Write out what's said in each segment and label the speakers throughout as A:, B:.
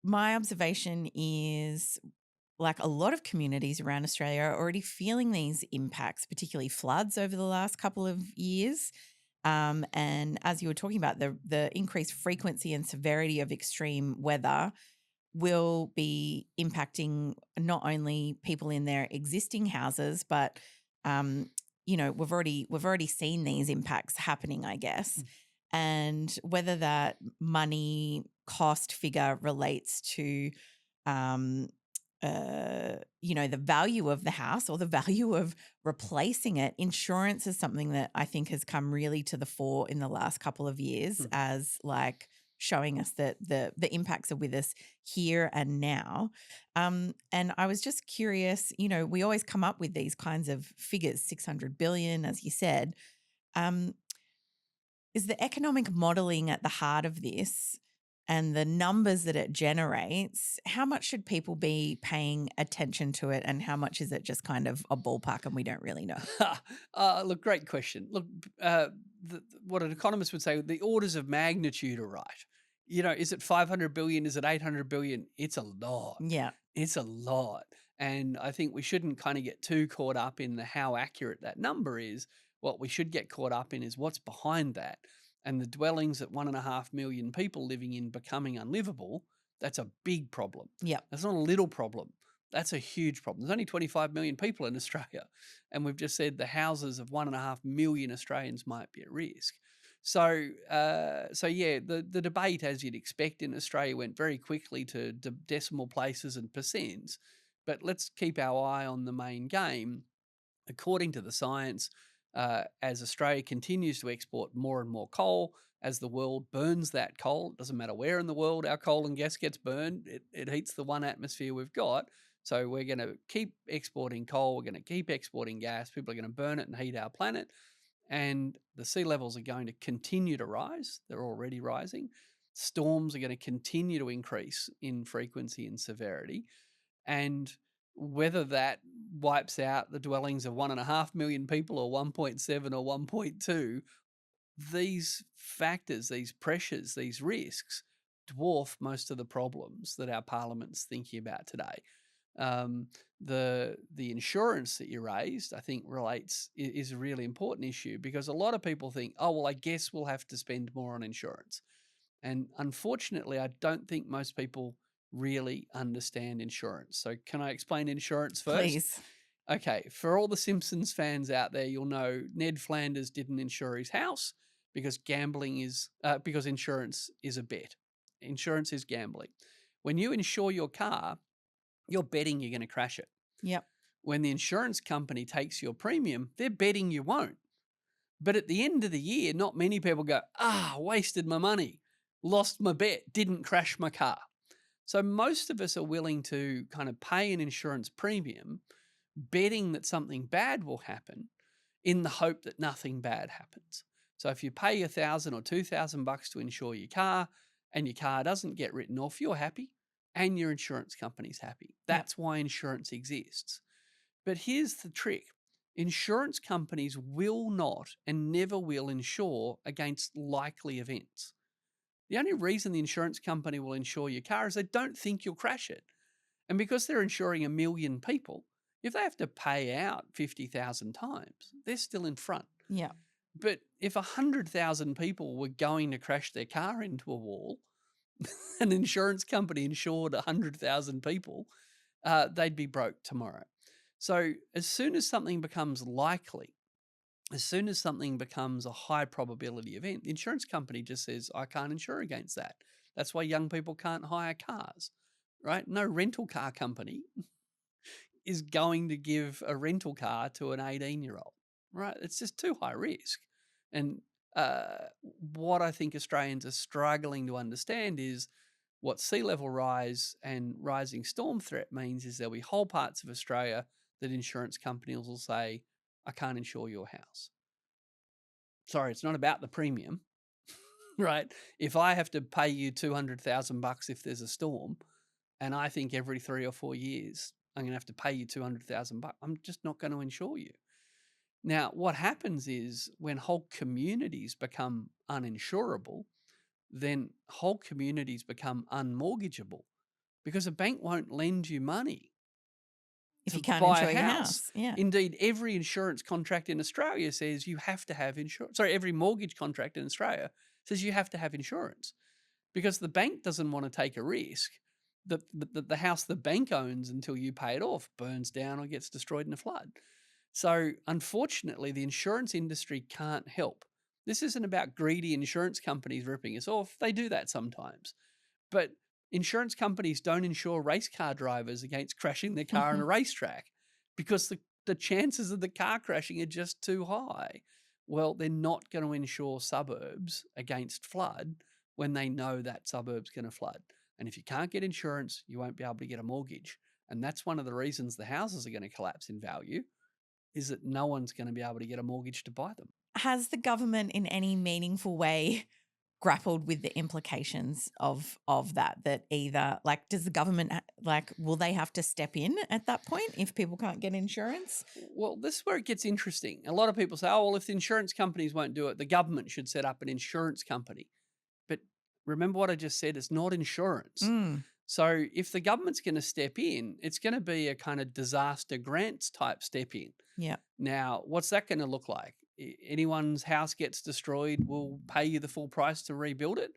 A: my observation is like a lot of communities around Australia are already feeling these impacts, particularly floods over the last couple of years. And as you were talking about, the increased frequency and severity of extreme weather will be impacting not only people in their existing houses, but we've already seen these impacts happening, I guess. And whether that money cost figure relates to um, the value of the house or the value of replacing it, insurance is something that I think has come really to the fore in the last couple of years as like showing us that the impacts are with us here and now. And I was just curious, we always come up with these kinds of figures, 600 billion, as you said. Um, is the economic modeling at the heart of this and the numbers that it generates? How much should people be paying attention to it, and how much is it just kind of a ballpark and we don't really know?
B: Look, great question. Look, what an economist would say, the orders of magnitude are right. Is it 500 billion? Is it 800 billion? It's a lot.
A: Yeah.
B: It's a lot. And I think we shouldn't kind of get too caught up in how accurate that number is. What we should get caught up in is what's behind that. And the dwellings that 1.5 million people living in becoming unlivable, that's a big problem.
A: Yeah.
B: That's not a little problem. That's a huge problem. There's only 25 million people in Australia, and we've just said the houses of 1.5 million Australians might be at risk. So, yeah, the debate, as you'd expect in Australia, went very quickly to decimal places and percents. But let's keep our eye on the main game. According to the science, as Australia continues to export more and more coal, as the world burns that coal, it doesn't matter where in the world our coal and gas gets burned, it heats the one atmosphere we've got. So we're going to keep exporting coal, we're going to keep exporting gas, people are going to burn it and heat our planet. And the sea levels are going to continue to rise. They're already rising. Storms are going to continue to increase in frequency and severity. And whether that wipes out the dwellings of 1.5 million people or 1.7 or 1.2, these factors, these pressures, these risks dwarf most of the problems that our parliament's thinking about today. The insurance that you raised, I think, is a really important issue, because a lot of people think, oh, well, I guess we'll have to spend more on insurance. And unfortunately, I don't think most people really understand insurance. So can I explain insurance first?
A: Please.
B: Okay, for all the Simpsons fans out there, you'll know Ned Flanders didn't insure his house because because insurance is a bet. Insurance is gambling. When you insure your car, you're betting you're going to crash it.
A: Yep.
B: When the insurance company takes your premium, they're betting you won't. But at the end of the year, not many people go, wasted my money, lost my bet, didn't crash my car. So most of us are willing to kind of pay an insurance premium, betting that something bad will happen in the hope that nothing bad happens. So if you pay $1,000 or $2,000 to insure your car and your car doesn't get written off, you're happy and your insurance company's happy. That's why insurance exists. But here's the trick. Insurance companies will not and never will insure against likely events. The only reason the insurance company will insure your car is they don't think you'll crash it. And because they're insuring 1 million people, if they have to pay out 50,000 times, they're still in front.
A: Yeah.
B: But if 100,000 people were going to crash their car into a wall, an insurance company insured 100,000 people, they'd be broke tomorrow. So as soon as something becomes likely, as soon as something becomes a high probability event, the insurance company just says, I can't insure against that. That's why young people can't hire cars, right? No rental car company is going to give a rental car to an 18-year-old, right? It's just too high risk. And what I think Australians are struggling to understand is what sea level rise and rising storm threat means is there'll be whole parts of Australia that insurance companies will say, I can't insure your house. Sorry, it's not about the premium, right? If I have to pay you $200,000 if there's a storm, and I think every 3 or 4 years I'm going to have to pay you $200,000, I'm just not going to insure you. Now, what happens is when whole communities become uninsurable, then whole communities become unmortgageable. because a bank won't lend you money
A: If
B: to
A: you can't
B: buy a
A: insure your
B: house.
A: house. Yeah.
B: Indeed, every insurance contract in Australia says you have to have insurance. Sorry, every mortgage contract in Australia says you have to have insurance because the bank doesn't want to take a risk that the house the bank owns until you pay it off burns down or gets destroyed in a flood. So, unfortunately, the insurance industry can't help. This isn't about greedy insurance companies ripping us off. They do that sometimes. But insurance companies don't insure race car drivers against crashing their car on a racetrack because the chances of the car crashing are just too high. Well, they're not going to insure suburbs against flood when they know that suburb's going to flood. And if you can't get insurance, you won't be able to get a mortgage. And that's one of the reasons the houses are going to collapse in value, is that no one's going to be able to get a mortgage to buy them.
A: Has the government in any meaningful way grappled with the implications of that? That either, like, does the government, like, will they have to step in at that point if people can't get insurance?
B: Well, this is where it gets interesting. A lot of people say, oh, well, if the insurance companies won't do it, the government should set up an insurance company. But remember what I just said, it's not insurance.
A: Mm.
B: So if the government's going to step in, it's going to be a kind of disaster grants type step in.
A: Yeah.
B: Now, what's that going to look like? Anyone's house gets destroyed, we'll pay you the full price to rebuild it.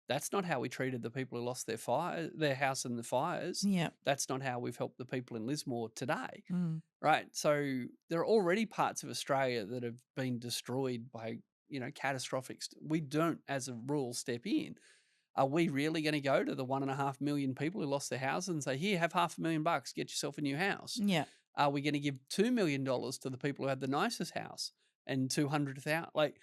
B: That's not how we treated the people who lost their house in the fires.
A: Yeah.
B: That's not how we've helped the people in Lismore today.
A: Mm.
B: Right. So there are already parts of Australia that have been destroyed by, catastrophic. We don't, as a rule, step in. Are we really going to go to the 1.5 million people who lost their houses and say, here, have $500,000, get yourself a new house?
A: Yeah.
B: Are we going to give $2 million to the people who had the nicest house and 200,000? Like,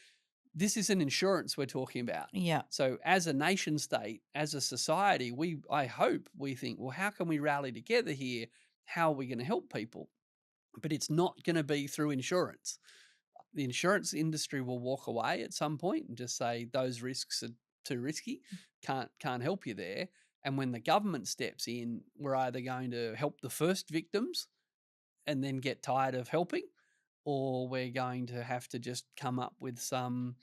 B: this is an insurance we're talking about.
A: Yeah.
B: So as a nation state, as a society, I hope we think, well, how can we rally together here? How are we going to help people? But it's not going to be through insurance. The insurance industry will walk away at some point and just say those risks are too risky, can't help you there. And when the government steps in, we're either going to help the first victims and then get tired of helping, or we're going to have to just come up with some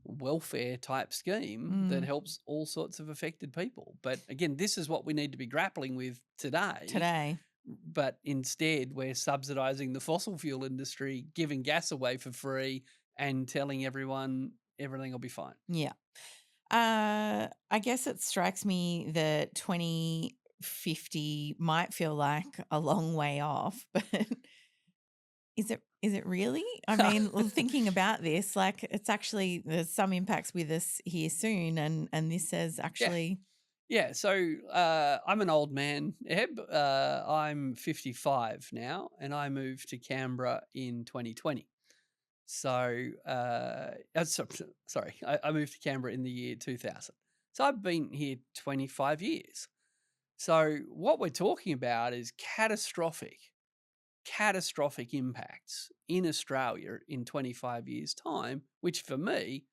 B: welfare type scheme that helps all sorts of affected people. But again, this is what we need to be grappling with today. But instead, we're subsidizing the fossil fuel industry, giving gas away for free and telling everyone everything will be fine.
A: Yeah. I guess it strikes me that 2050 might feel like a long way off, but is it really? I mean, thinking about this, like, it's actually, there's some impacts with us here soon, and this says actually.
B: Yeah, so I'm an old man, Eb. I'm 55 now, and I moved to Canberra in 2020. So, sorry, I moved to Canberra in the year 2000. So I've been here 25 years. So what we're talking about is catastrophic impacts in Australia in 25 years' time, which for me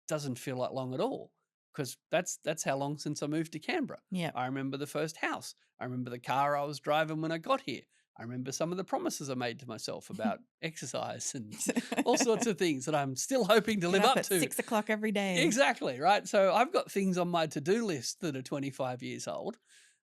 B: doesn't feel like long at all, because that's how long since I moved to Canberra.
A: Yeah.
B: I remember the first house. I remember the car I was driving when I got here. I remember some of the promises I made to myself about exercise and all sorts of things that I'm still hoping to live up
A: at
B: to.
A: 6 o'clock every day.
B: Exactly, right? So I've got things on my to-do list that are 25 years old.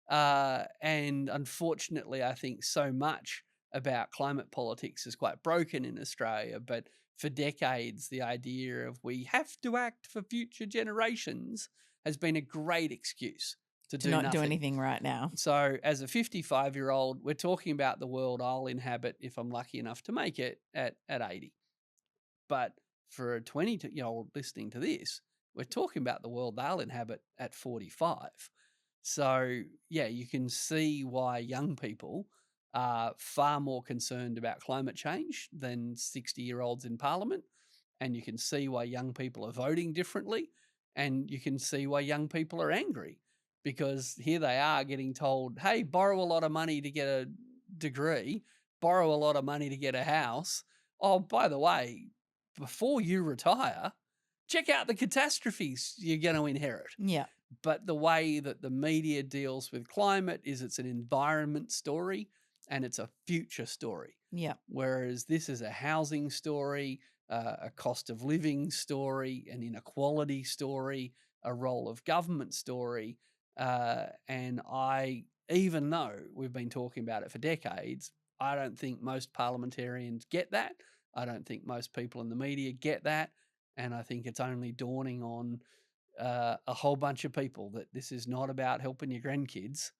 B: And unfortunately, I think so much about climate politics is quite broken in Australia. But for decades, the idea of we have to act for future generations has been a great excuse to do
A: not
B: nothing.
A: Do anything right now.
B: So as a 55-year-old, we're talking about the world I'll inhabit if I'm lucky enough to make it at 80. But for a 20-year-old listening to this, we're talking about the world they'll inhabit at 45. So, yeah, you can see why young people are far more concerned about climate change than 60-year-olds in Parliament. And you can see why young people are voting differently. And you can see why young people are angry, because here they are getting told, hey, borrow a lot of money to get a degree, borrow a lot of money to get a house. Oh, by the way, before you retire, check out the catastrophes you're going to inherit.
A: Yeah.
B: But the way that the media deals with climate is it's an environment story and it's a future story.
A: Yeah.
B: Whereas this is a housing story, a cost of living story, an inequality story, a role of government story. And even though we've been talking about it for decades, I don't think most parliamentarians get that. I don't think most people in the media get that. And I think it's only dawning on a whole bunch of people that this is not about helping your grandkids.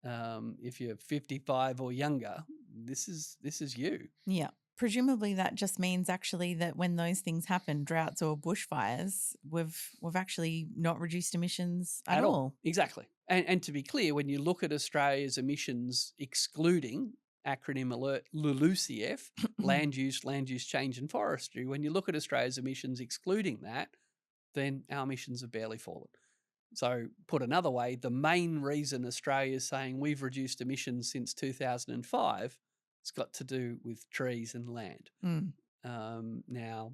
B: If you're 55 or younger, this is you.
A: Yeah. Presumably that just means actually that when those things happen, droughts or bushfires, we've actually not reduced emissions at all.
B: Exactly. And to be clear, when you look at Australia's emissions excluding acronym alert LULUCF, land use change and forestry, when you look at Australia's emissions excluding that, then our emissions have barely fallen. So put another way, the main reason Australia is saying we've reduced emissions since 2005 has got to do with trees and land. Now,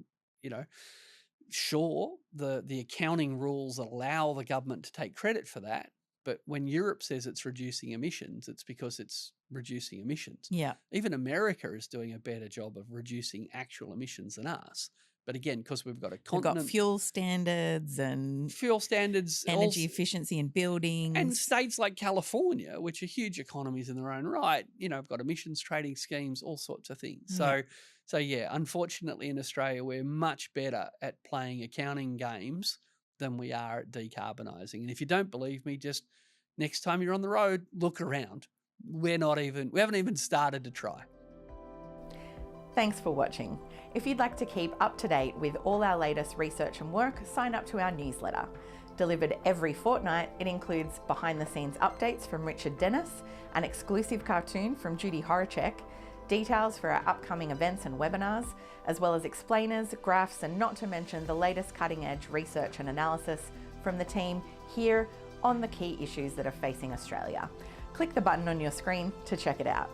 B: sure, the accounting rules allow the government to take credit for that, but when Europe says it's reducing emissions, it's because it's reducing emissions.
A: Yeah.
B: Even America is doing a better job of reducing actual emissions than us. But again, because we've got a continent,
A: we've got fuel standards, energy efficiency in buildings,
B: and states like California, which are huge economies in their own right, have got emissions trading schemes, all sorts of things. So yeah, unfortunately in Australia, we're much better at playing accounting games than we are at decarbonising. And if you don't believe me, just next time you're on the road, look around. We haven't even started to try.
A: Thanks for watching. If you'd like to keep up to date with all our latest research and work, sign up to our newsletter. Delivered every fortnight, it includes behind-the-scenes updates from Richard Dennis, an exclusive cartoon from Judy Horacek, details for our upcoming events and webinars, as well as explainers, graphs, and not to mention the latest cutting-edge research and analysis from the team here on the key issues that are facing Australia. Click the button on your screen to check it out.